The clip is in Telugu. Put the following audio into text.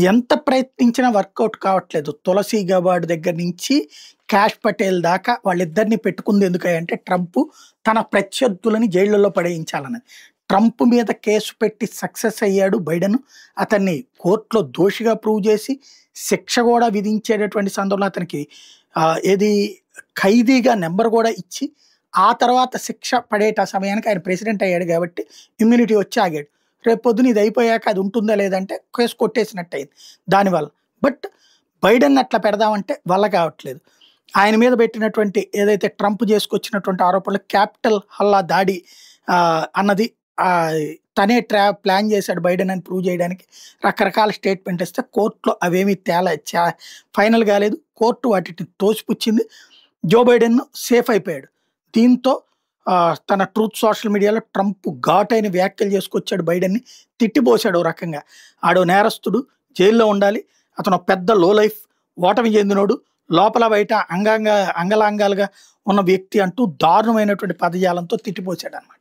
ఎంత ప్రయత్నించినా వర్కౌట్ కావట్లేదు. 'తులసి గబార్డ్' దగ్గర నుంచి 'కాష్ పటేల్' దాకా వాళ్ళిద్దరిని పెట్టుకుంది ఎందుకంటే ట్రంప్ తన ప్రత్యర్థులని జైళ్ళలో పడేయించాలన్నది. ట్రంప్ మీద కేసు పెట్టి సక్సెస్ అయ్యాడు బైడెన్. అతన్ని కోర్టులో దోషిగా ప్రూవ్ చేసి శిక్ష కూడా విధించేటటువంటి సందర్భంలో అతనికి ఏది ఖైదీగా నెంబర్ కూడా ఇచ్చి ఆ తర్వాత శిక్ష పడేట సమయానికి ఆయన ప్రెసిడెంట్ అయ్యాడు కాబట్టి ఇమ్యూనిటీ వచ్చి ఆగాడు. రేపు పొద్దున ఇది అయిపోయాక అది ఉంటుందా లేదంటే కేసు కొట్టేసినట్టు అయింది దానివల్ల. బట్ బైడెన్ అట్లా పెడదామంటే వల్ల కావట్లేదు. ఆయన మీద పెట్టినటువంటి ఏదైతే ట్రంప్ చేసుకొచ్చినటువంటి ఆరోపణలు క్యాపిటల్ హల్లా దాడి అన్నది తనే ప్లాన్ చేశాడు బైడెన్ అని ప్రూవ్ చేయడానికి రకరకాల స్టేట్మెంట్ ఇస్తే కోర్టులో అవేమీ ఫైనల్ కాలేదు. కోర్టు వాటిని తోసిపుచ్చింది. జో బైడెన్ సేఫ్ అయిపోయాడు. దీంతో తన ట్రూత్ సోషల్ మీడియాలో ట్రంప్ ఘాటైన వ్యాఖ్యలు చేసుకొచ్చాడు. బైడెన్ని తిట్టిపోశాడు. ఓ రకంగా ఆడో నేరస్తుడు, జైల్లో ఉండాలి, అతను పెద్ద లో లైఫ్, ఓటమి చెందినోడు, లోపల బయట అంగలాంగాలుగా ఉన్న వ్యక్తి అంటూ దారుణమైనటువంటి పదజాలంతో తిట్టిపోశాడు అన్నమాట.